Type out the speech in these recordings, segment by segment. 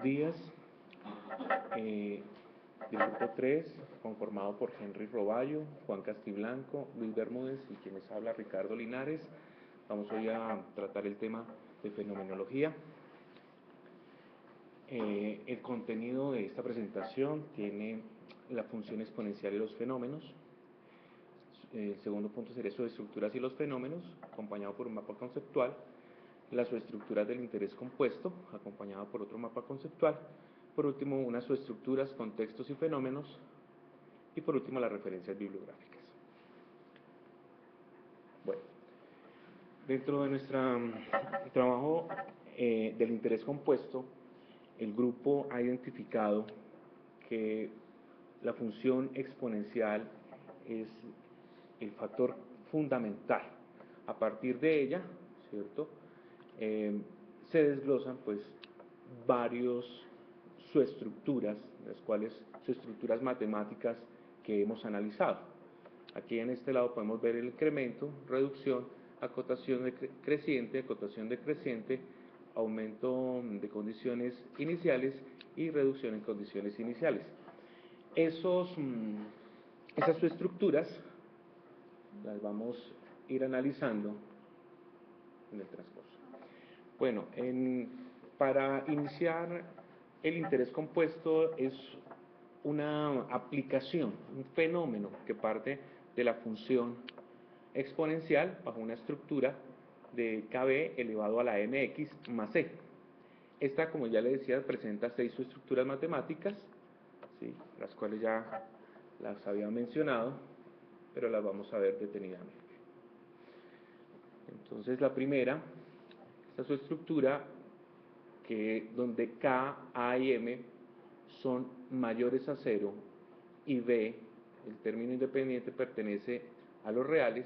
días. Del grupo 3, conformado por Henry Roballo, Juan Castiblanco, Luis Bermúdez y quienes habla Ricardo Linares. Vamos hoy a tratar el tema de fenomenología. El contenido de esta presentación tiene la función exponencial y los fenómenos. El segundo punto sería subestructuras y los fenómenos, acompañado por un mapa conceptual. Las subestructuras del interés compuesto, acompañado por otro mapa conceptual. Por último, unas subestructuras, contextos y fenómenos. Y por último, las referencias bibliográficas. Bueno, dentro de nuestro trabajo del interés compuesto, el grupo ha identificado que la función exponencial es el factor fundamental. A partir de ella, ¿cierto?, se desglosan pues varios subestructuras, las cuales subestructuras matemáticas que hemos analizado. Aquí en este lado podemos ver el incremento, reducción, acotación decreciente, aumento de condiciones iniciales y reducción en condiciones iniciales. Esas subestructuras las vamos a ir analizando en el transcurso. Bueno, para iniciar el interés compuesto es una aplicación, un fenómeno que parte de la función exponencial bajo una estructura de KB elevado a la mx más e. Esta, como ya le decía, presenta 6 subestructuras matemáticas, ¿sí?, las cuales ya las había mencionado, pero las vamos a ver detenidamente. Entonces, la primera, esta subestructura donde K, A y M son mayores a 0 y B, el término independiente, pertenece a los reales,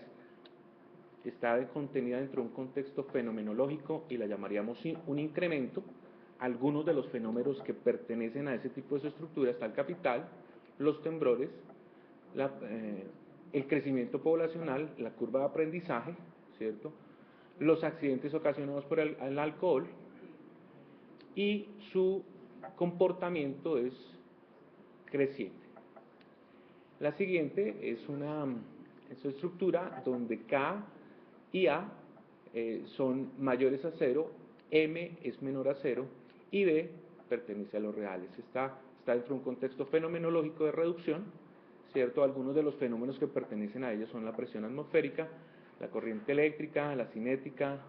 está contenida dentro de un contexto fenomenológico y la llamaríamos un incremento. Algunos de los fenómenos que pertenecen a ese tipo de estructuras está el capital, los temblores, el crecimiento poblacional, la curva de aprendizaje, ¿cierto?, los accidentes ocasionados por el alcohol, y su comportamiento es creciente. La siguiente es una estructura donde K y A son mayores a 0, M es menor a 0 y B pertenece a los reales. Está dentro de un contexto fenomenológico de reducción, ¿cierto? Algunos de los fenómenos que pertenecen a ellos son la presión atmosférica, la corriente eléctrica, la cinética,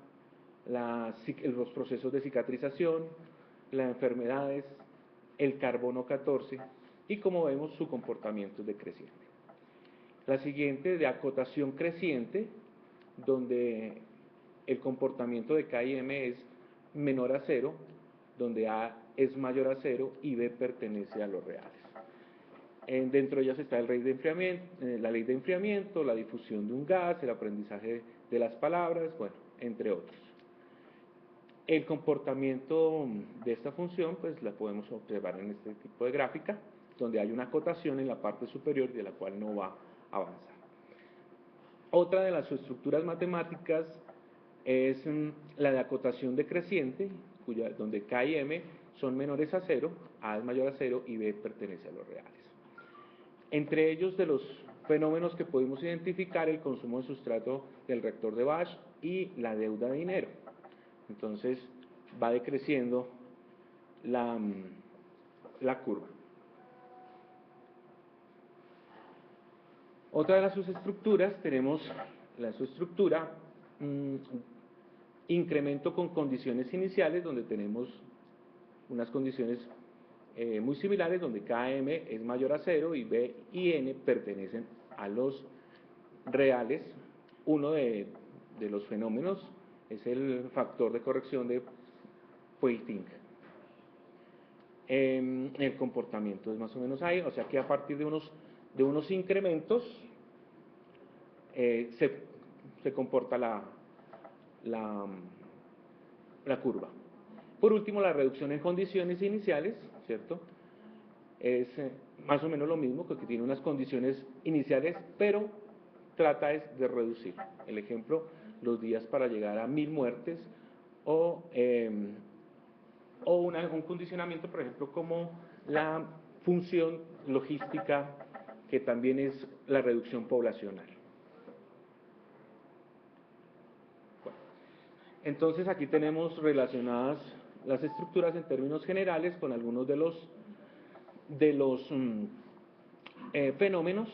los procesos de cicatrización, las enfermedades, el carbono 14 y, como vemos, su comportamiento es decreciente. La siguiente, de acotación creciente, donde el comportamiento de K y M es menor a 0, donde A es mayor a 0 y B pertenece a los reales. Dentro de ellas está la ley de enfriamiento, la difusión de un gas, el aprendizaje de las palabras, bueno, entre otros. El comportamiento de esta función pues la podemos observar en este tipo de gráfica, donde hay una acotación en la parte superior de la cual no va a avanzar. Otra de las estructuras matemáticas es la de acotación decreciente, donde K y M son menores a 0, A es mayor a 0 y B pertenece a los reales. Entre ellos, de los fenómenos que pudimos identificar, el consumo de sustrato del reactor de Bosch y la deuda de dinero. Entonces va decreciendo la curva. Otra de las subestructuras, tenemos la subestructura incremento con condiciones iniciales, donde tenemos unas condiciones muy similares, donde Km es mayor a 0 y B y N pertenecen a los reales. Uno de los fenómenos es el factor de corrección de Poynting. El comportamiento es más o menos ahí, o sea que a partir de unos incrementos se comporta la curva. Por último, la reducción en condiciones iniciales, ¿cierto? Es más o menos lo mismo, porque tiene unas condiciones iniciales, pero trata de reducir. El ejemplo, los días para llegar a 1000 muertes o o un condicionamiento, por ejemplo, como la función logística, que también es la reducción poblacional. Bueno, entonces aquí tenemos relacionadas las estructuras en términos generales con algunos de los fenómenos.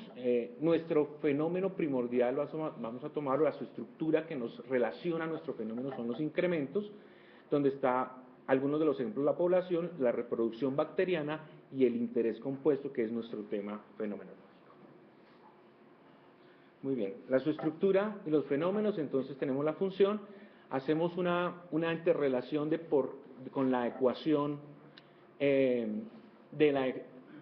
Nuestro fenómeno primordial, vamos a tomar, a su estructura que nos relaciona a nuestro fenómeno, son los incrementos, donde está algunos de los ejemplos: la población, la reproducción bacteriana y el interés compuesto, que es nuestro tema fenomenológico. Muy bien, la subestructura y los fenómenos. Entonces tenemos la función, hacemos una interrelación con la ecuación del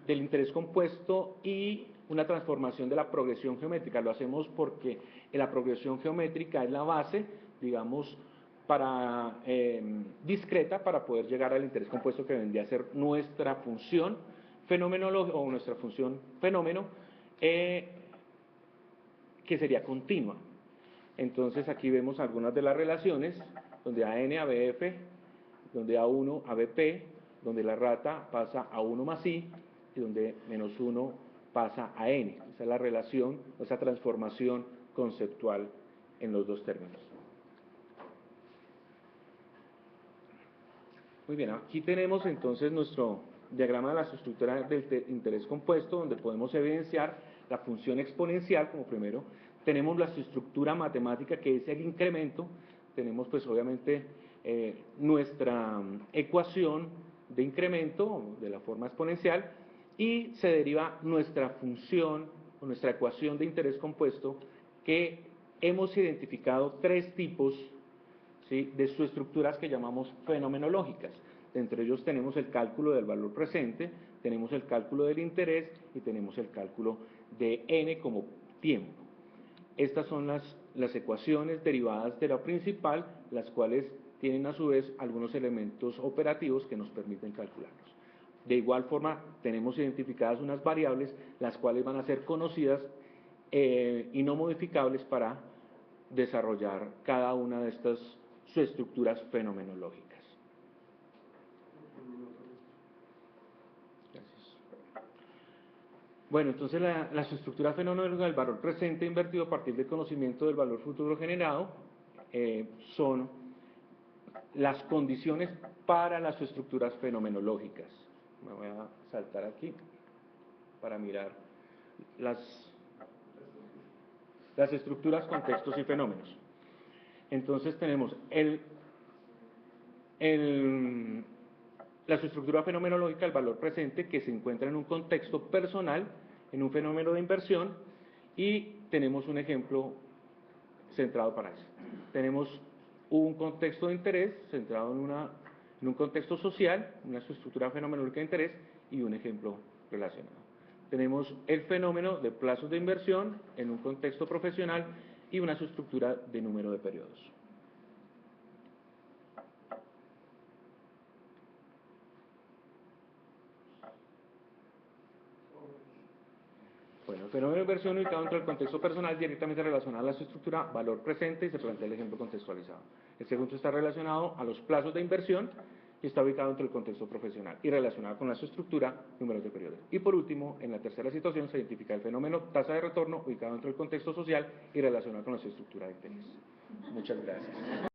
interés compuesto y una transformación de la progresión geométrica. Lo hacemos porque la progresión geométrica es la base, digamos, discreta para poder llegar al interés compuesto, que vendría a ser nuestra función fenomenológica o nuestra función fenómeno, que sería continua. Entonces aquí vemos algunas de las relaciones, donde AN a BF, donde A1 a BP, donde la rata pasa a 1 más I, y donde menos 1 pasa a N. Esa es la relación, esa transformación conceptual en los dos términos. Muy bien, aquí tenemos entonces nuestro diagrama de la estructura del interés compuesto, donde podemos evidenciar la función exponencial como primero. Tenemos la estructura matemática, que es el incremento. Tenemos pues obviamente nuestra ecuación de incremento de la forma exponencial, y se deriva nuestra función o nuestra ecuación de interés compuesto, que hemos identificado tres tipos, ¿sí?, de subestructuras que llamamos fenomenológicas. Entre ellos tenemos el cálculo del valor presente, tenemos el cálculo del interés y tenemos el cálculo de n como tiempo. Estas son las ecuaciones derivadas de la principal, las cuales tienen a su vez algunos elementos operativos que nos permiten calcularlos. De igual forma, tenemos identificadas unas variables, las cuales van a ser conocidas y no modificables para desarrollar cada una de estas subestructuras fenomenológicas. Gracias. Bueno, entonces la subestructura fenomenológica del valor presente invertido a partir del conocimiento del valor futuro generado son las condiciones para las subestructuras fenomenológicas. Me voy a saltar aquí para mirar las estructuras, contextos y fenómenos. Entonces tenemos la subestructura fenomenológica del valor presente, que se encuentra en un contexto personal, en un fenómeno de inversión, y tenemos un ejemplo centrado para eso. Tenemos un contexto de interés centrado en un contexto social, una subestructura fenomenológica de interés y un ejemplo relacionado. Tenemos el fenómeno de plazos de inversión en un contexto profesional y una subestructura de número de periodos. Bueno, el fenómeno de inversión ubicado dentro del contexto personal directamente relacionado a la subestructura valor presente, y se plantea el ejemplo contextualizado. El segundo está relacionado a los plazos de inversión y está ubicado dentro del contexto profesional y relacionado con la subestructura números de periodos. Y por último, en la tercera situación se identifica el fenómeno tasa de retorno ubicado dentro del contexto social y relacionado con la subestructura de interés. Muchas gracias.